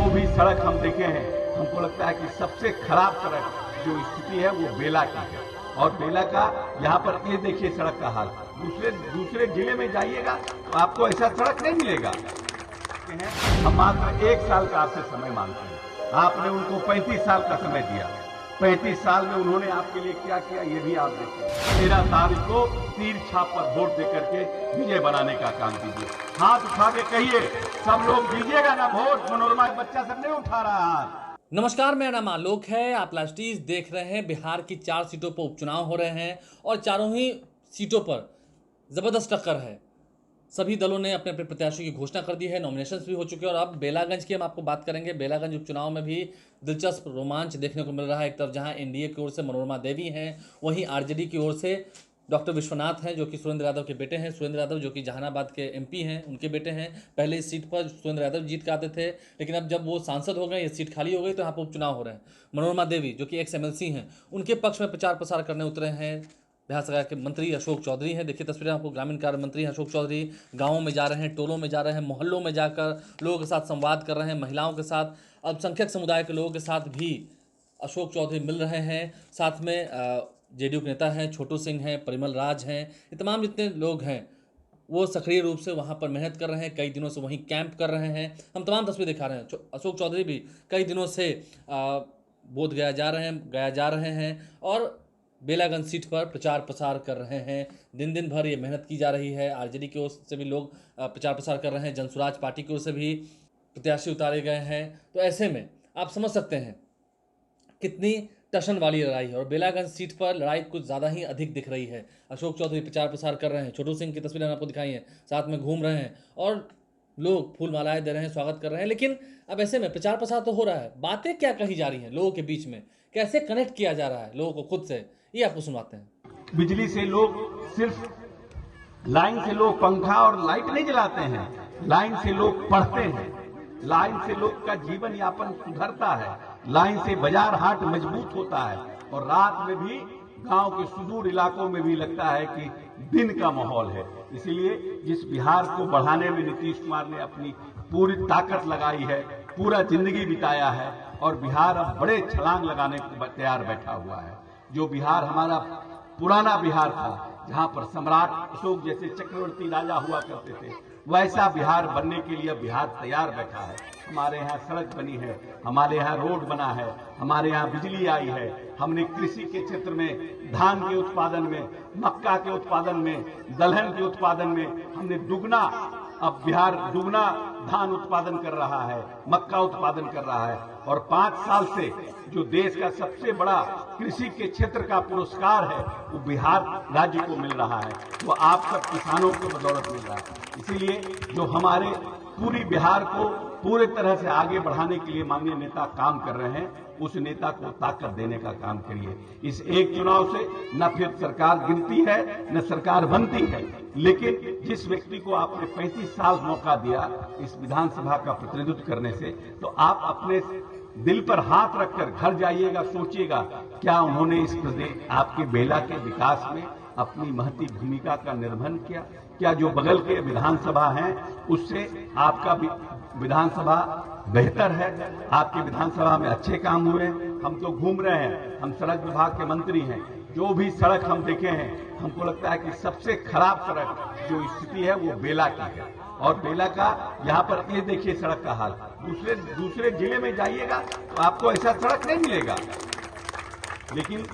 जो भी सड़क हम देखे हैं, हमको लगता है कि सबसे खराब सड़क जो स्थिति है वो बेला की है। और बेला का यहाँ पर ये देखिए सड़क का हाल, दूसरे जिले में जाइएगा तो आपको ऐसा सड़क नहीं मिलेगा। हम मात्र 1 साल का आपसे समय मांगते हैं। आपने उनको 35 साल का समय दिया। 35 साल में उन्होंने आपके लिए क्या किया ये भी आप देखिए। 13 तारीख को तीर छाप पर वोट देकर के विजय बनाने का काम कीजिए। हाथ उठा के कहिए, सब लोग दीजिएगा ना वोट। मनोरमा का बच्चा सब नहीं उठा रहा हाथ। नमस्कार, मेरा नाम आलोक है। आप लास्टीज देख रहे हैं। बिहार की 4 सीटों पर उपचुनाव हो रहे हैं और चारों ही सीटों पर जबरदस्त टक्कर है। सभी दलों ने अपने अपने प्रत्याशियों की घोषणा कर दी है, नॉमिनेशंस भी हो चुके हैं। और अब बेलागंज की हम आपको बात करेंगे। बेलागंज उपचुनाव में भी दिलचस्प रोमांच देखने को मिल रहा है। एक तरफ जहां एनडीए की ओर से मनोरमा देवी हैं, वहीं आरजेडी की ओर से डॉक्टर विश्वनाथ हैं जो कि सुरेंद्र यादव के बेटे हैं। सुरेंद्र यादव जो कि जहानाबाद के एमपी हैं, उनके बेटे हैं। पहले इस सीट पर सुरेंद्र यादव जीत के आते थे, लेकिन अब जब वो सांसद हो गए, ये सीट खाली हो गई, तो यहाँ पर उपचुनाव हो रहे हैं। मनोरमा देवी जो कि एक्स एमएलसी हैं, उनके पक्ष में प्रचार प्रसार करने उतरे हैं। बिहार सरकार के मंत्री अशोक चौधरी हैं। देखिए तस्वीरें आपको। ग्रामीण कार्य मंत्री अशोक चौधरी गाँवों में जा रहे हैं, टोलों में जा रहे हैं, मोहल्लों में जाकर लोगों के साथ संवाद कर रहे हैं, महिलाओं के साथ, अल्पसंख्यक समुदाय के लोगों के साथ भी अशोक चौधरी मिल रहे हैं। साथ में जेडीयू के नेता हैं, छोटू सिंह हैं, परिमल राज हैं, ये तमाम जितने लोग हैं वो सक्रिय रूप से वहाँ पर मेहनत कर रहे हैं। कई दिनों से वहीं कैंप कर रहे हैं। हम तमाम तस्वीरें दिखा रहे हैं। अशोक चौधरी भी कई दिनों से बोधगया जा रहे हैं और बेलागंज सीट पर प्रचार प्रसार कर रहे हैं। दिन भर ये मेहनत की जा रही है। आरजेडी की ओर से भी लोग प्रचार प्रसार कर रहे हैं। जनसुराज पार्टी की ओर से भी प्रत्याशी उतारे गए हैं। तो ऐसे में आप समझ सकते हैं कितनी टशन वाली लड़ाई है। और बेलागंज सीट पर लड़ाई कुछ ज़्यादा ही अधिक दिख रही है। अशोक चौधरी प्रचार प्रसार कर रहे हैं, छोटू सिंह की तस्वीरें आपको दिखाई हैं, साथ में घूम रहे हैं और लोग फूल मालाएं दे रहे हैं, स्वागत कर रहे हैं। लेकिन अब ऐसे में प्रचार प्रसार तो हो रहा है, बातें क्या कही जा रही हैं लोगों के बीच में, कैसे कनेक्ट किया जा रहा है लोगों को खुद से, ये आपको सुनवाते हैं। बिजली से लोग सिर्फ लाइन से लोग पंखा और लाइट नहीं जलाते हैं, लाइन से लोग पढ़ते हैं, लाइन से लोग का जीवन यापन सुधरता है, लाइन से बाजार हाट मजबूत होता है। और रात में भी गांव के सुदूर इलाकों में भी लगता है कि दिन का माहौल है। इसीलिए जिस बिहार को बढ़ाने में नीतीश कुमार ने अपनी पूरी ताकत लगाई है, पूरा जिंदगी बिताया है और बिहार अब बड़े छलांग लगाने को तैयार बैठा हुआ है। जो बिहार हमारा पुराना बिहार था, जहां पर सम्राट अशोक जैसे चक्रवर्ती राजा हुआ करते थे, वैसा बिहार बनने के लिए बिहार तैयार बैठा है। हमारे यहाँ सड़क बनी है, हमारे यहाँ रोड बना है, हमारे यहाँ बिजली आई है। हमने कृषि के क्षेत्र में, धान के उत्पादन में, मक्का के उत्पादन में, दलहन के उत्पादन में हमने दुगना, अब बिहार दुगना धान उत्पादन कर रहा है, मक्का उत्पादन कर रहा है। और 5 साल से जो देश का सबसे बड़ा कृषि के क्षेत्र का पुरस्कार है वो बिहार राज्य को मिल रहा है, वो आप सब किसानों को बदौलत मिल रहा है। इसीलिए जो हमारे पूरी बिहार को पूरे तरह से आगे बढ़ाने के लिए माननीय नेता काम कर रहे हैं, उस नेता को ताकत देने का काम करिए। इस एक चुनाव से न फिर सरकार गिरती है न सरकार बनती है, लेकिन जिस व्यक्ति को आपने 35 साल मौका दिया इस विधानसभा का प्रतिनिधित्व करने से, तो आप अपने दिल पर हाथ रखकर घर जाइएगा, सोचिएगा क्या उन्होंने इस प्रदेश आपके बेला के विकास में अपनी महती भूमिका का निर्वहन किया। क्या जो बगल के विधानसभा हैं उससे आपका विधानसभा बेहतर है? आपके विधानसभा में अच्छे काम हुए? हम तो घूम रहे हैं, हम सड़क विभाग के मंत्री हैं। जो भी सड़क हम देखे हैं, हमको लगता है कि सबसे खराब सड़क जो स्थिति है वो बेला की है। और बेला का यहाँ पर ये देखिए सड़क का हाल, दूसरे जिले में जाइएगा तो आपको ऐसा सड़क नहीं मिलेगा। लेकिन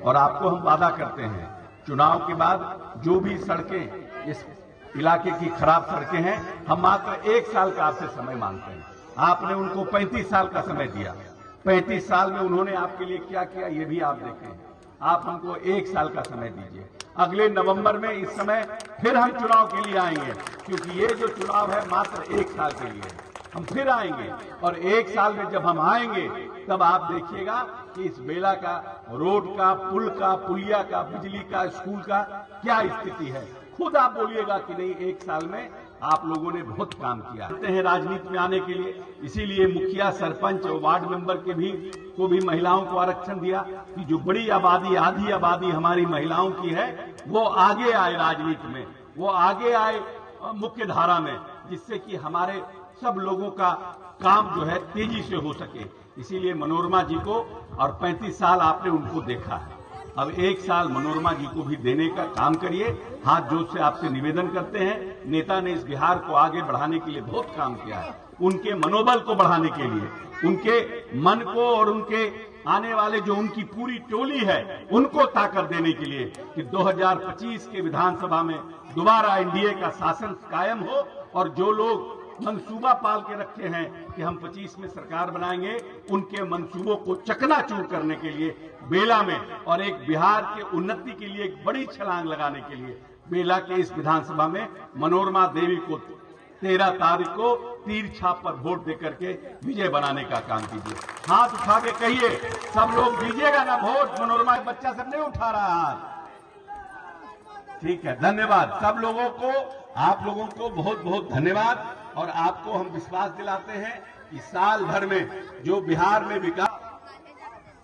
और आपको हम वादा करते हैं, चुनाव के बाद जो भी सड़कें इस इलाके की खराब सड़कें हैं, हम मात्र 1 साल का आपसे समय मांगते हैं। आपने उनको 35 साल का समय दिया। 35 साल में उन्होंने आपके लिए क्या किया ये भी आप देखें। आप हमको 1 साल का समय दीजिए। अगले नवंबर में इस समय फिर हम चुनाव के लिए आएंगे, क्योंकि ये जो चुनाव है मात्र 1 साल के लिए। हम फिर आएंगे और 1 साल में जब हम आएंगे तब आप देखिएगा कि इस बेला का, रोड का, पुल का, पुलिया का, बिजली का, स्कूल का क्या स्थिति है। खुद आप बोलिएगा कि नहीं 1 साल में आप लोगों ने बहुत काम किया। कहते हैं राजनीति में आने के लिए, इसीलिए मुखिया, सरपंच और वार्ड मेंबर को भी महिलाओं को आरक्षण दिया कि जो बड़ी आबादी, आधी आबादी हमारी महिलाओं की है, वो आगे आए राजनीति में, वो आगे आए मुख्य धारा में, जिससे कि हमारे सब लोगों का काम जो है तेजी से हो सके। इसीलिए मनोरमा जी को, और 35 साल आपने उनको देखा है, अब 1 साल मनोरमा जी को भी देने का काम करिए। हाथ जोड़ से आपसे निवेदन करते हैं। नेता ने इस बिहार को आगे बढ़ाने के लिए बहुत काम किया है। उनके मनोबल को बढ़ाने के लिए, उनके मन को और उनके आने वाले जो उनकी पूरी टोली है उनको ताकत देने के लिए कि 2025 के विधानसभा में दोबारा एनडीए का शासन कायम हो, और जो लोग मंसूबा पाल के रखे हैं कि हम 25 में सरकार बनाएंगे, उनके मंसूबों को चकनाचूर करने के लिए बेला में, और एक बिहार के उन्नति के लिए एक बड़ी छलांग लगाने के लिए बेला के इस विधानसभा में मनोरमा देवी को 13 तारीख को तीर छाप पर वोट देकर के विजय बनाने का काम कीजिए। हाथ उठा के कहिए, सब लोग दीजिएगा ना वोट। मनोरमा के बच्चा सब नहीं उठा रहा हाथ। ठीक है, धन्यवाद सब लोगों को, आप लोगों को बहुत बहुत धन्यवाद। और आपको हम विश्वास दिलाते हैं कि साल भर में जो बिहार में विकास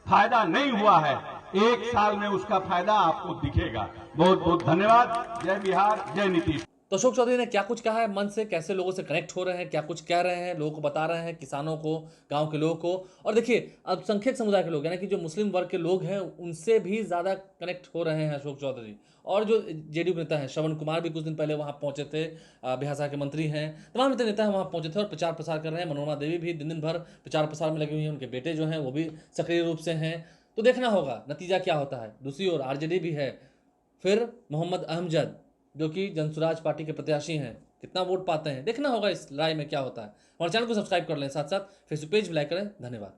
फायदा नहीं हुआ है, 1 साल में उसका फायदा आपको दिखेगा। बहुत बहुत धन्यवाद। जय बिहार, जय नीतीश। तो अशोक चौधरी ने क्या कुछ कहा है मन से, कैसे लोगों से कनेक्ट हो रहे हैं, क्या कुछ कह रहे हैं, लोगों को बता रहे हैं, किसानों को, गांव के लोगों को। और देखिए अल्पसंख्यक समुदाय के लोग यानी कि जो मुस्लिम वर्ग के लोग हैं उनसे भी ज़्यादा कनेक्ट हो रहे हैं अशोक चौधरी। और जो जेडीयू के नेता हैं, श्रवण कुमार भी कुछ दिन पहले वहाँ पहुँचे थे, बिहार के मंत्री हैं, तमाम नेता हैं वहाँ पहुँचे थे और प्रचार प्रसार कर रहे हैं। मनोरमा देवी भी दिन दिन भर प्रचार प्रसार में लगी हुई हैं, उनके बेटे जो हैं वो भी सक्रिय रूप से हैं। तो देखना होगा नतीजा क्या होता है। दूसरी ओर आरजेडी भी है, फिर मोहम्मद अहमजद जो कि जनसुराज पार्टी के प्रत्याशी हैं, कितना वोट पाते हैं, देखना होगा इस लड़ाई में क्या होता है। हमारे चैनल को सब्सक्राइब कर लें, साथ साथ फेसबुक पेज भी लाइक करें। धन्यवाद।